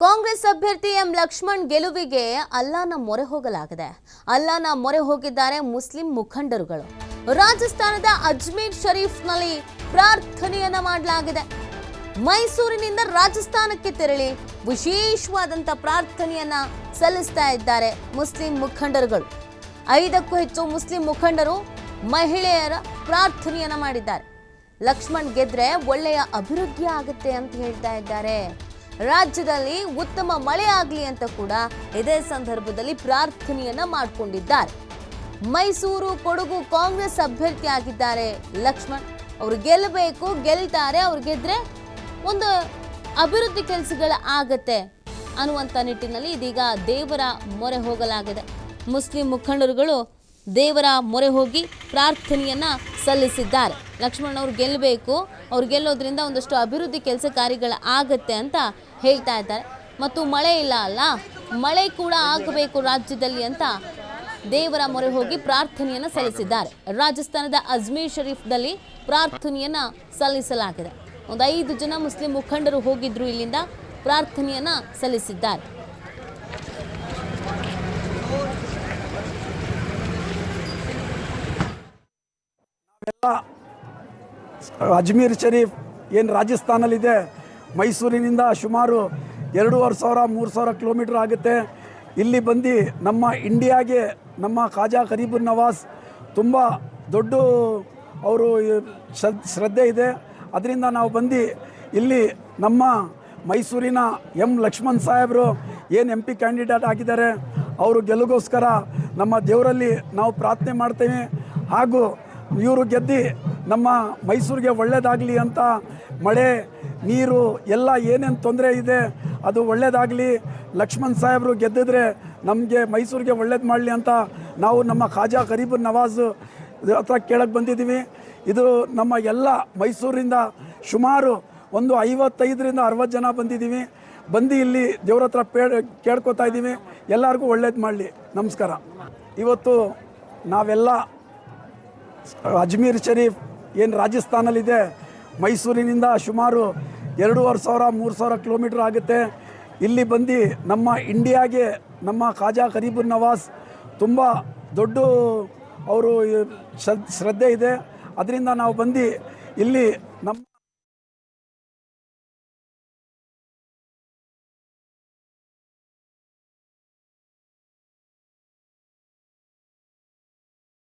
ಕಾಂಗ್ರೆಸ್ ಅಭ್ಯರ್ಥಿ ಎಂ ಲಕ್ಷ್ಮಣ್ ಗೆಲುವಿಗೆ ಅಲ್ಲಾನ ಮೊರೆ ಹೋಗಲಾಗಿದೆ. ಅಲ್ಲಾನ ಮೊರೆ ಹೋಗಿದ್ದಾರೆ ಮುಸ್ಲಿಂ ಮುಖಂಡರುಗಳು. ರಾಜಸ್ಥಾನದ ಅಜ್ಮೀರ್ ಶರೀಫ್ನಲ್ಲಿ ಪ್ರಾರ್ಥನೆಯನ್ನ ಮಾಡಲಾಗಿದೆ. ಮೈಸೂರಿನಿಂದ ರಾಜಸ್ಥಾನಕ್ಕೆ ತೆರಳಿ ವಿಶೇಷವಾದಂತ ಪ್ರಾರ್ಥನೆಯನ್ನ ಸಲ್ಲಿಸ್ತಾ ಇದ್ದಾರೆ ಮುಸ್ಲಿಂ ಮುಖಂಡರುಗಳು. 5ಕ್ಕೂ ಹೆಚ್ಚು ಮುಸ್ಲಿಂ ಮುಖಂಡರು ಮಹಿಳೆಯರ ಪ್ರಾರ್ಥನೆಯನ್ನ ಮಾಡಿದ್ದಾರೆ. ಲಕ್ಷ್ಮಣ್ ಗೆದ್ರೆ ಒಳ್ಳೆಯ ಅಭಿವೃದ್ಧಿ ಆಗುತ್ತೆ ಅಂತ ಹೇಳ್ತಾ ಇದ್ದಾರೆ. ರಾಜ್ಯದಲ್ಲಿ ಉತ್ತಮ ಮಳೆ ಆಗಲಿ ಅಂತ ಕೂಡ ಇದೇ ಸಂದರ್ಭದಲ್ಲಿ ಪ್ರಾರ್ಥನೆಯನ್ನ ಮಾಡಿಕೊಂಡಿದ್ದಾರೆ. ಮೈಸೂರು ಕೊಡಗು ಕಾಂಗ್ರೆಸ್ ಅಭ್ಯರ್ಥಿ ಆಗಿದ್ದಾರೆ ಲಕ್ಷ್ಮಣ್. ಅವರು ಗೆಲ್ಲಬೇಕು, ಗೆಲ್ತಾರೆ, ಅವ್ರು ಗೆದ್ರೆ ಒಂದು ಅಭಿವೃದ್ಧಿ ಕೆಲಸಗಳ ಆಗತ್ತೆ ಅನ್ನುವಂಥ ನಿಟ್ಟಿನಲ್ಲಿ ಇದೀಗ ದೇವರ ಮೊರೆ ಹೋಗಲಾಗಿದೆ. ಮುಸ್ಲಿಂ ಮುಖಂಡರುಗಳು ದೇವರ ಮೊರೆ ಹೋಗಿ ಪ್ರಾರ್ಥನೆಯನ್ನ ಸಲ್ಲಿಸಿದ್ದಾರೆ. ಲಕ್ಷ್ಮಣ್ ಅವ್ರು ಗೆಲ್ಲಬೇಕು, ಅವ್ರು ಗೆಲ್ಲೋದ್ರಿಂದ ಒಂದಷ್ಟು ಅಭಿವೃದ್ಧಿ ಕೆಲಸ ಕಾರ್ಯಗಳ ಆಗತ್ತೆ ಅಂತ ಹೇಳ್ತಾ ಇದ್ದಾರೆ. ಮತ್ತು ಮಳೆ ಇಲ್ಲ ಅಲ್ಲ, ಮಳೆ ಕೂಡ ಆಗಬೇಕು ರಾಜ್ಯದಲ್ಲಿ ಅಂತ ದೇವರ ಮೊರೆ ಹೋಗಿ ಪ್ರಾರ್ಥನೆಯನ್ನ ಸಲ್ಲಿಸಿದ್ದಾರೆ. ರಾಜಸ್ಥಾನದ ಅಜ್ಮೀರ್ ಶರೀಫ್ನಲ್ಲಿ ಪ್ರಾರ್ಥನೆಯನ್ನ ಸಲ್ಲಿಸಲಾಗಿದೆ. ಒಂದು 5 ಜನ ಮುಸ್ಲಿಂ ಮುಖಂಡರು ಹೋಗಿದ್ರು, ಇಲ್ಲಿಂದ ಪ್ರಾರ್ಥನೆಯನ್ನ ಸಲ್ಲಿಸಿದ್ದಾರೆ. ಅಜ್ಮೀರ್ ಶರೀಫ್ ಏನು ರಾಜಸ್ಥಾನಲ್ಲಿದೆ, ಮೈಸೂರಿನಿಂದ ಸುಮಾರು 2500-3000 ಕಿಲೋಮೀಟರ್ ಆಗುತ್ತೆ. ಇಲ್ಲಿ ಬಂದು ನಮ್ಮ ಇಂಡಿಯಾಗೆ ನಮ್ಮ ಖಾಜಾ ಗರೀಬುನ್ ನವಾಜ್ ತುಂಬ ದೊಡ್ಡ ಅವರು ಶ್ರದ್ಧೆ ಇದೆ. ಅದರಿಂದ ನಾವು ಬಂದು ಇಲ್ಲಿ ನಮ್ಮ ಮೈಸೂರಿನ ಎಂ ಲಕ್ಷ್ಮಣ್ ಸಾಹೇಬರು ಏನು MP ಕ್ಯಾಂಡಿಡೇಟ್ ಆಗಿದ್ದಾರೆ, ಅವರು ಗೆಲುವಿಗೋಸ್ಕರ ನಮ್ಮ ದೇವರಲ್ಲಿ ನಾವು ಪ್ರಾರ್ಥನೆ ಮಾಡ್ತೇವೆ. ಹಾಗೂ ಇವರು ಗೆದ್ದು ನಮ್ಮ ಮೈಸೂರಿಗೆ ಒಳ್ಳೆಯದಾಗಲಿ ಅಂತ, ಮಳೆ ನೀರು ಎಲ್ಲ ಏನೇನು ತೊಂದರೆ ಇದೆ ಅದು ಒಳ್ಳೆಯದಾಗಲಿ, ಲಕ್ಷ್ಮಣ್ ಸಾಹೇಬರು ಗೆದ್ದಿದ್ರೆ ನಮಗೆ ಮೈಸೂರಿಗೆ ಒಳ್ಳೇದು ಮಾಡಲಿ ಅಂತ ನಾವು ನಮ್ಮ ಖಾಜಾ ಗರೀಬುನ್ ನವಾಜ್ ಹತ್ರ ಕೇಳಕ್ಕೆ ಬಂದಿದ್ದೀವಿ. ಇದು ನಮ್ಮ ಎಲ್ಲ ಮೈಸೂರಿಂದ ಸುಮಾರು ಒಂದು 55-60 ಜನ ಬಂದಿದ್ದೀವಿ. ಬಂದು ಇಲ್ಲಿ ದೇವ್ರ ಹತ್ರ ಕೇಳ್ಕೊತಾ ಇದ್ದೀವಿ, ಎಲ್ಲರಿಗೂ ಒಳ್ಳೇದು ಮಾಡಲಿ. ನಮಸ್ಕಾರ. ಇವತ್ತು ನಾವೆಲ್ಲ ಅಜ್ಮೀರ್ ಶರೀಫ್ ಏನು ರಾಜಸ್ಥಾನಲ್ಲಿದೆ, ಮೈಸೂರಿನಿಂದ ಸುಮಾರು 2500-3000 ಕಿಲೋಮೀಟರ್ ಆಗುತ್ತೆ. ಇಲ್ಲಿ ಬಂದು ನಮ್ಮ ಇಂಡಿಯಾಗೆ ನಮ್ಮ ಖಾಜಾ ಗರೀಬುನ್ ನವಾಜ್ ತುಂಬ ದೊಡ್ಡ ಅವರು ಶ್ರದ್ಧೆ ಇದೆ. ಅದರಿಂದ ನಾವು ಬಂದು ಇಲ್ಲಿ ನಮ್ಮ